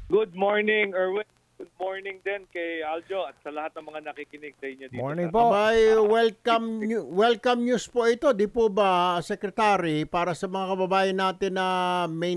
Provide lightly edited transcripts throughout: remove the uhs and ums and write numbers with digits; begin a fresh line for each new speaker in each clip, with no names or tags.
Good morning, Erwin. Good morning din kay Aljo at sa lahat ng mga nakikinig sa inyo dito.
Morning
sa
po.
Abay, welcome news po ito, di po ba, Secretary, para sa mga kababayan natin na may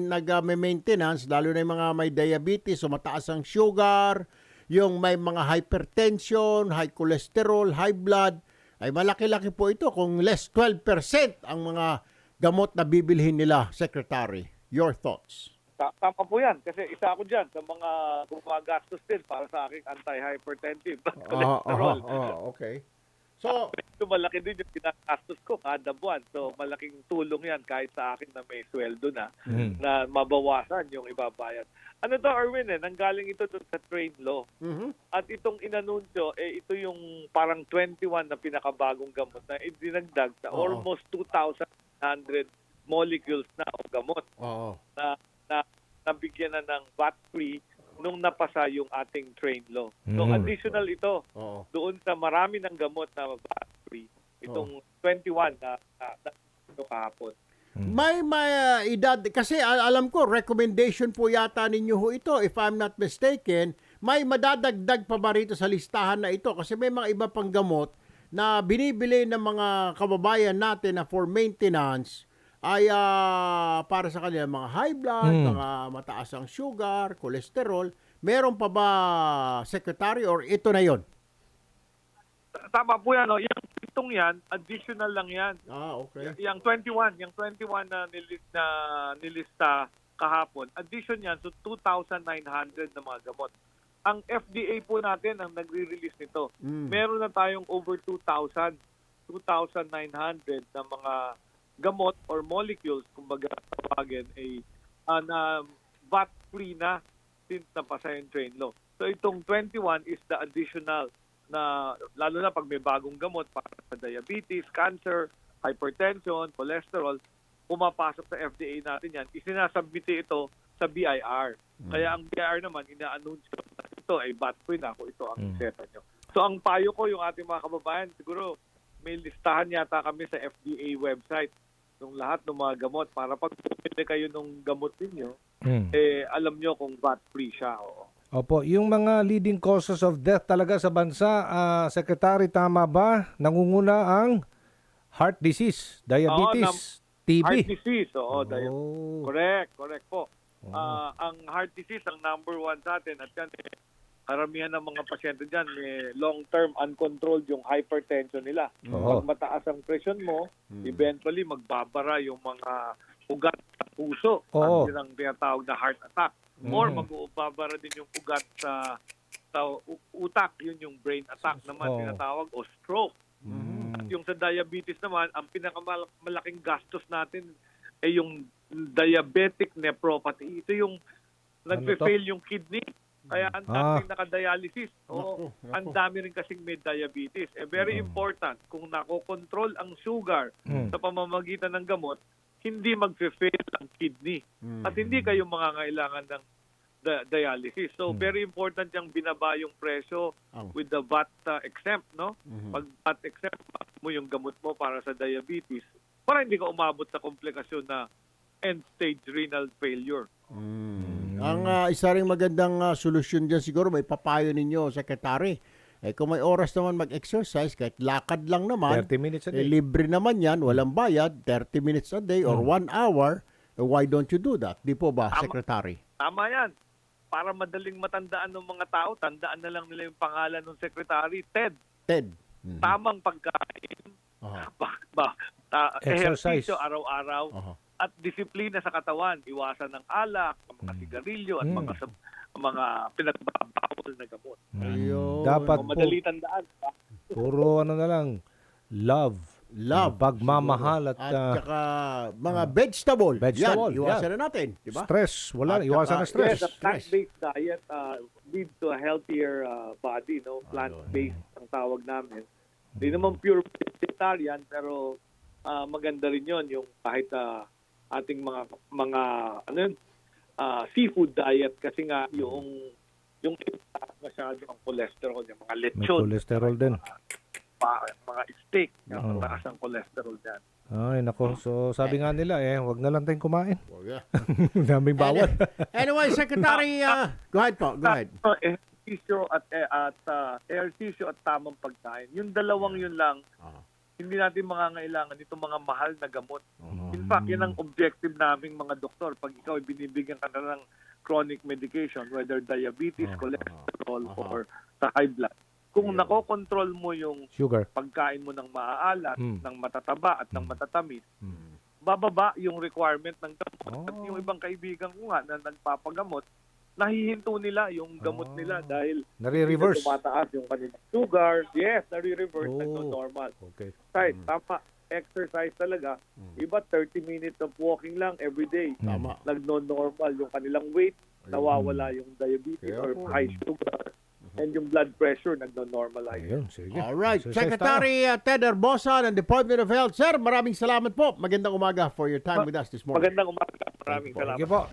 maintenance, lalo na yung mga may diabetes o mataas ang sugar, yung may mga hypertension, high cholesterol, high blood, ay malaki-laki po ito kung less 12% ang mga gamot na bibilhin nila, Secretary. Your thoughts?
Tama po yan kasi isa ako dyan sa mga gumagastos din para sa aking anti-hypertensive at cholesterol.
Okay. So,
So, malaki din yung ginagastos ko kada buwan. So malaking tulong yan kahit sa akin na may sweldo na na mabawasan yung ibabayad. Ano to, Erwin, nanggaling ito dun sa trade law. At itong inanunsyo, ito yung parang 21 na pinakabagong gamot na idinagdag sa almost 2,100 molecules na o gamot na nabigyan na ng VAT-free nung napasa yung ating trade law. So additional ito doon sa marami ng gamot na VAT-free, itong 21 na kahapon.
May edad, kasi alam ko, recommendation po yata ninyo ho ito, if I'm not mistaken, may madadagdag pa ba rito sa listahan na ito? Kasi may mga iba pang gamot na binibili ng mga kababayan natin na for maintenance ay para sa kanila mga high blood, mga mataas ang sugar, cholesterol. Meron pa ba, Secretary, or ito na yon?
Tama po yan. No? Yung pitong yan, additional lang yan.
Okay.
Yung 21 na nilista kahapon, addition yan, so 2,900 na mga gamot. Ang FDA po natin ang nagre-release nito. Meron na tayong over 2,900 na mga gamot or molecules, kumbaga tawagin, na VAT-free na since napasa yung train law. So itong 21 is the additional na, lalo na pag may bagong gamot para sa diabetes, cancer, hypertension, cholesterol, pumapasok sa FDA natin yan, isinasubmit ito sa BIR. Kaya ang BIR naman, ina-anunsyo na ito ay VAT-free na kung ito ang iseta nyo. So ang payo ko, yung ating mga kababayan, siguro may listahan yata kami sa FDA website ng lahat ng mga gamot para pag pumili kayo ng gamot ninyo, alam nyo kung VAT-free siya.
Opo, yung mga leading causes of death talaga sa bansa, Secretary, tama ba? Nangunguna ang heart disease, diabetes, TB.
Heart disease, correct po. Ang heart disease ang number 1 sa atin at yan, karamihan ng mga pasyente dyan, long-term uncontrolled yung hypertension nila. Pag mataas ang presyon mo, eventually magbabara yung mga ugat sa puso. Yun ang tinatawag na heart attack. Or mag-uubabara din yung ugat sa utak, yun yung brain attack naman tinatawag, o stroke. At yung sa diabetes naman, ang pinakamalaking gastos natin ay yung diabetic nephropathy. Ito yung nagpe-fail yung kidney. Kaya ang daming nakadialysis. Ang dami rin kasing may diabetes. Very important, kung nakokontrol ang sugar sa pamamagitan ng gamot, hindi magfe-fail ang kidney. At hindi kayo mangangailangan ng dialysis. So, very important yung binaba yung presyo with the VAT exempt, no? Pag VAT exempt mo yung gamot mo para sa diabetes, para hindi ka umabot sa komplikasyon na end-stage renal failure.
Ang isa ring magandang solusyon dyan siguro, may papayo ninyo, Secretary. Kung may oras naman mag-exercise, kahit lakad lang naman,
30 minutes a day.
Libre naman yan, walang bayad, 30 minutes a day or 1 hour, why don't you do that? Di po ba, Secretary?
Tama yan. Para madaling matandaan ng mga tao, tandaan na lang nila yung pangalan ng Secretary, Ted. Tamang pagkain, ehersisyo araw-araw, at disiplina sa katawan, iwasan ng alak, mga sigarilyo, at mga pinagbabawal na gamot.
Dapat
madali tandaan.
puro na lang, love, pagmamahal, at
saka mga vegetable.
Vegetable,
Yan, iwasan na natin. Diba?
stress. Iwasan na stress.
Yes, a plant-based diet leads to a healthier body. No, plant-based ang tawag namin. Hindi naman pure vegetarian, pero maganda rin yon yung kahit ating mga seafood diet, kasi nga yung masyado ang cholesterol, yung mga
May
lechon,
cholesterol din.
mga steak, mataas ang cholesterol dyan.
Ay, nako. So, sabi nga nila, wag na lang tayong kumain.
Wag, ah.
Daming bawal.
Anyway, Secretary, go ahead po, go ahead.
Ehersisyo at tamang pagkain. Yung dalawang yun lang, hindi natin mangangailangan itong mga mahal na gamot. In fact, yan ang objective naming mga doktor. Pag ikaw ay binibigyan ka na ng chronic medication, whether diabetes, cholesterol, or sa high blood, kung nakokontrol mo yung
Sugar.
pagkain mo ng maaalat, ng matataba at ng matatamis, bababa yung requirement ng gamot. At yung ibang kaibigan ko nga na nagpapagamot, nahihinto nila yung gamot nila dahil
Nare-reverse.
tumataas yung kanilang sugar. Yes, nare-reverse, nagno-normal.
Okay.
Right, tama. Exercise talaga. Iba 30 minutes of walking lang every day.
Tama.
Nagno-normal yung kanilang weight, nawawala yung diabetes or high sugar. And yung blood pressure nagno-normalize.
Ayun, sige.
All right.
Exercise
Secretary Ted Herbosa ng Department of Health. Sir, maraming salamat po. Magandang umaga for your time with us this morning.
Magandang umaga. Maraming salamat.
Thank you po.